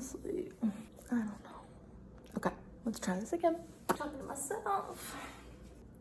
honestly, I don't know. Okay, let's try this again. I'm talking to myself.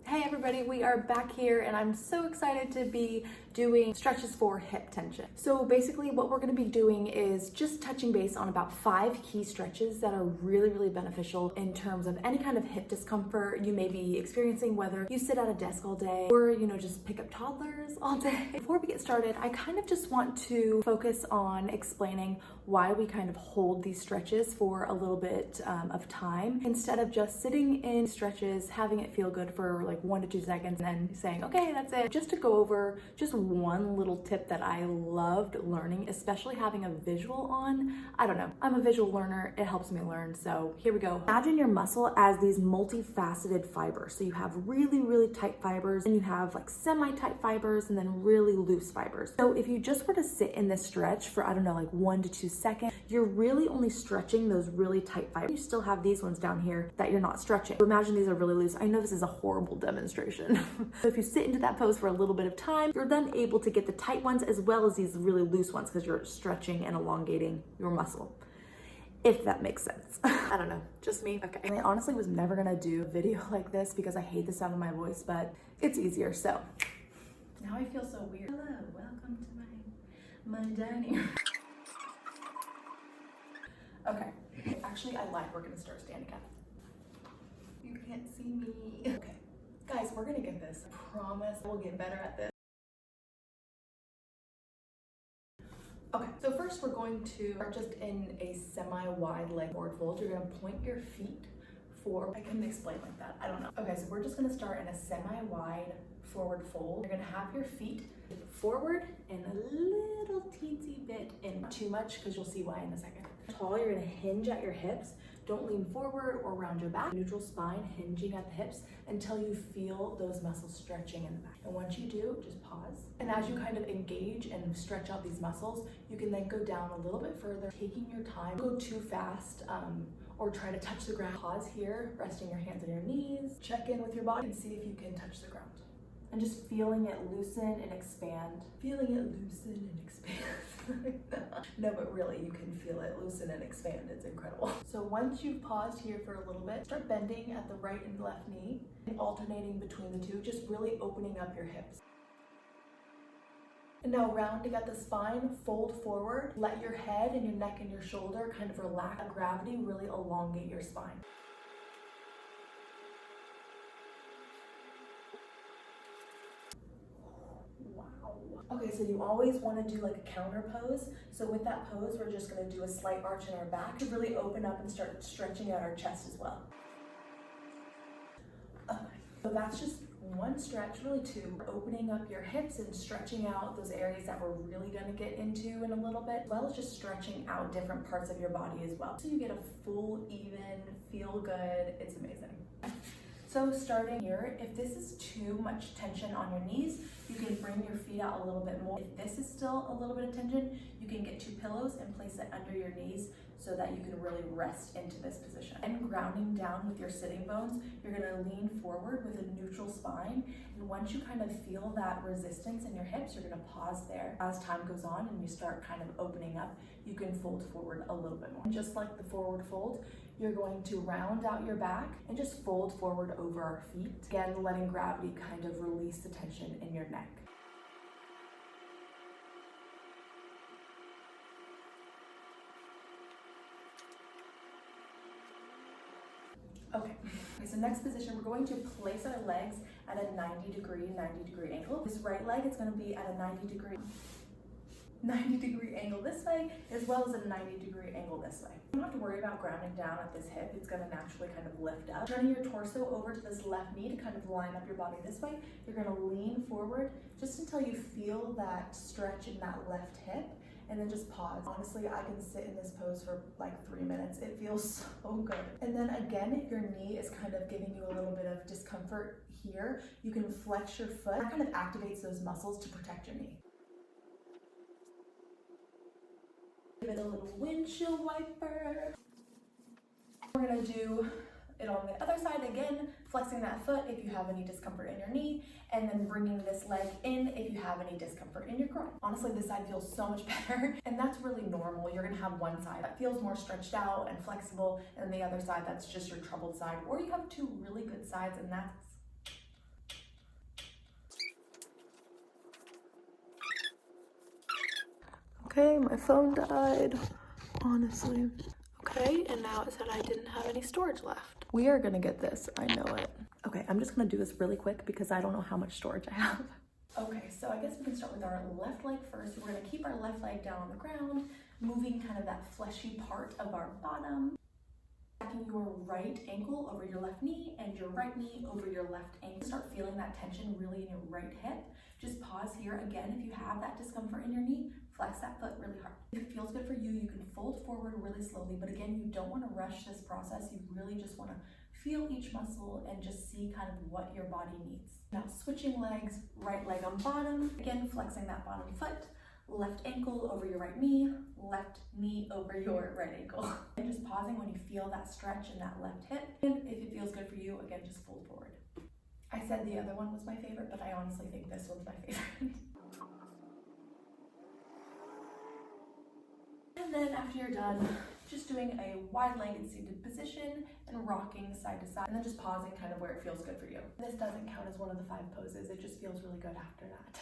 Hey everybody, we are back here and I'm so excited to be doing stretches for hip tension. So basically what we're gonna be doing is just touching base on about 5 key stretches that are really beneficial in terms of any kind of hip discomfort you may be experiencing, whether you sit at a desk all day or, just pick up toddlers all day. Before we get started, I kind of just want to focus on explaining why we kind of hold these stretches for a little bit of time instead of just sitting in stretches, having it feel good for like 1 to 2 seconds and then saying, okay, that's it. Just to go over just one little tip that I loved learning, especially having a visual on. I don't know, I'm a visual learner. It helps me learn. So here we go. Imagine your muscle as these multifaceted fibers. So you have really tight fibers and you have like semi-tight fibers and then really loose fibers. So if you just were to sit in this stretch for, I don't know, like 1 to 2 seconds, you're really only stretching those really tight fibers. You still have these ones down here that you're not stretching. So imagine these are really loose. I know this is a horrible demonstration. So if you sit into that pose for a little bit of time, you're then able to get the tight ones as well as these really loose ones because you're stretching and elongating your muscle. If that makes sense. I don't know, just me. Okay. And I honestly was never gonna do a video like this because I hate the sound of my voice, but it's easier, so. Now I feel so weird. Hello, welcome to my dining room. Okay, actually I lied, we're gonna start standing up. You can't see me. Okay, guys, we're gonna get this. I promise we'll get better at this. Okay, so first we're going to start just in a semi-wide leg forward fold. You're gonna point your feet forward. I couldn't explain like that, I don't know. Okay, so we're just gonna start in a semi-wide forward fold. You're gonna have your feet forward and a little teensy bit in. Not too much, because you'll see why in a second. Tall, you're gonna hinge at your hips. Don't lean forward or round your back. Neutral spine, hinging at the hips until you feel those muscles stretching in the back. And once you do, just pause. And as you kind of engage and stretch out these muscles, you can then go down a little bit further, taking your time. Don't go too fast or try to touch the ground. Pause here, resting your hands on your knees. Check in with your body and see if you can touch the ground. And just feeling it loosen and expand. Feeling it loosen and expand. No, but really, you can feel it loosen and expand. It's incredible. So once you've paused here for a little bit, start bending at the right and left knee and alternating between the two, just really opening up your hips. And now rounding at the spine, fold forward. Let your head and your neck and your shoulder kind of relax. Gravity really elongate your spine. Okay, so you always want to do like a counter pose. So with that pose, we're just going to do a slight arch in our back to really open up and start stretching out our chest as well. Okay, so that's just one stretch, really two. Opening up your hips and stretching out those areas that we're really going to get into in a little bit, as well as just stretching out different parts of your body as well. So you get a full, even, feel good. It's amazing. So starting here, if this is too much tension on your knees, you can bring your feet out a little bit more. If this is still a little bit of tension, you can get 2 pillows and place it under your knees so that you can really rest into this position. And grounding down with your sitting bones, you're gonna lean forward with a neutral spine. And once you kind of feel that resistance in your hips, you're gonna pause there. As time goes on and you start kind of opening up, you can fold forward a little bit more. And just like the forward fold, you're going to round out your back and just fold forward over our feet. Again, letting gravity kind of release the tension in your neck. Okay, so next position, we're going to place our legs at a 90 degree angle. This right leg is going to be at a 90 degree angle this way, as well as a 90 degree angle this way. You don't have to worry about grounding down at this hip. It's going to naturally kind of lift up. Turning your torso over to this left knee to kind of line up your body this way. You're going to lean forward just until you feel that stretch in that left hip, and then just pause. Honestly, I can sit in this pose for like 3 minutes. It feels so good. And then again, if your knee is kind of giving you a little bit of discomfort here, you can flex your foot. That kind of activates those muscles to protect your knee. Give it a little windshield wiper. We're gonna do it on the other side again, flexing that foot if you have any discomfort in your knee, and then bringing this leg in if you have any discomfort in your groin. Honestly, this side feels so much better, and that's really normal. You're gonna have one side that feels more stretched out and flexible, and the other side that's just your troubled side, or you have two really good sides, and that's okay. My phone died, honestly. Okay, and now it said I didn't have any storage left. We are gonna get this, I know it. Okay, I'm just gonna do this really quick because I don't know how much storage I have. Okay, so I guess we can start with our left leg first. We're gonna keep our left leg down on the ground, moving kind of that fleshy part of our bottom. Stacking your right ankle over your left knee and your right knee over your left ankle. Start feeling that tension really in your right hip. Just pause here again. If you have that discomfort in your knee, flex that foot really hard. If it feels good for you, you can fold forward really slowly, but again, you don't want to rush this process. You really just want to feel each muscle and just see kind of what your body needs. Now switching legs, right leg on bottom, again flexing that bottom foot, left ankle over your right knee, left knee over your right ankle. And just pausing when you feel that stretch in that left hip. And if it feels good for you, again, just fold forward. I said the other one was my favorite, but I honestly think this one's my favorite. And then after you're done, just doing a wide-legged seated position and rocking side to side, and then just pausing kind of where it feels good for you. This doesn't count as one of the 5 poses. It just feels really good after that.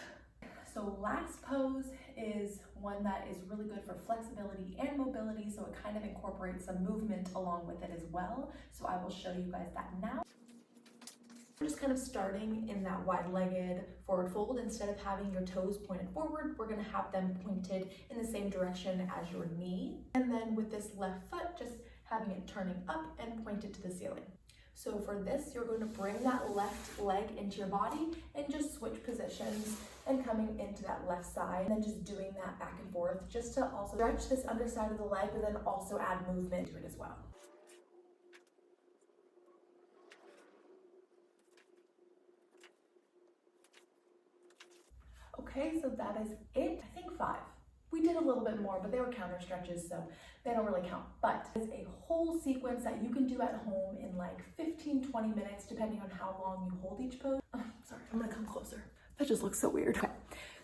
So last pose is one that is really good for flexibility and mobility, so it kind of incorporates some movement along with it as well. So I will show you guys that now. We're just kind of starting in that wide-legged forward fold. Instead of having your toes pointed forward, we're gonna have them pointed in the same direction as your knee. And then with this left foot, just having it turning up and pointed to the ceiling. So for this, you're going to bring that left leg into your body and just switch positions and coming into that left side, and then just doing that back and forth just to also stretch this underside of the leg, but then also add movement to it as well. Okay, so that is it. I think 5. We did a little bit more, but they were counter stretches, so they don't really count. But it's a whole sequence that you can do at home in like 15-20 minutes, depending on how long you hold each pose. Oh, sorry, I'm gonna come closer. That just looks so weird. Okay.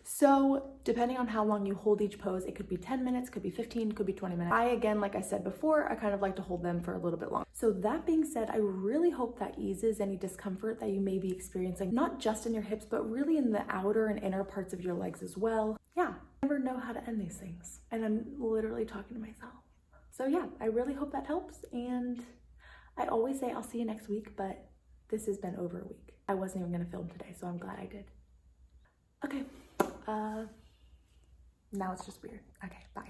So depending on how long you hold each pose, it could be 10 minutes, could be 15, could be 20 minutes. Again, like I said before, I kind of like to hold them for a little bit longer. So that being said, I really hope that eases any discomfort that you may be experiencing, not just in your hips, but really in the outer and inner parts of your legs as well. Yeah, I never know how to end these things. And I'm literally talking to myself. So yeah, I really hope that helps. And I always say I'll see you next week, but this has been over a week. I wasn't even gonna film today, so I'm glad I did. Okay. Now it's just weird. Okay, bye.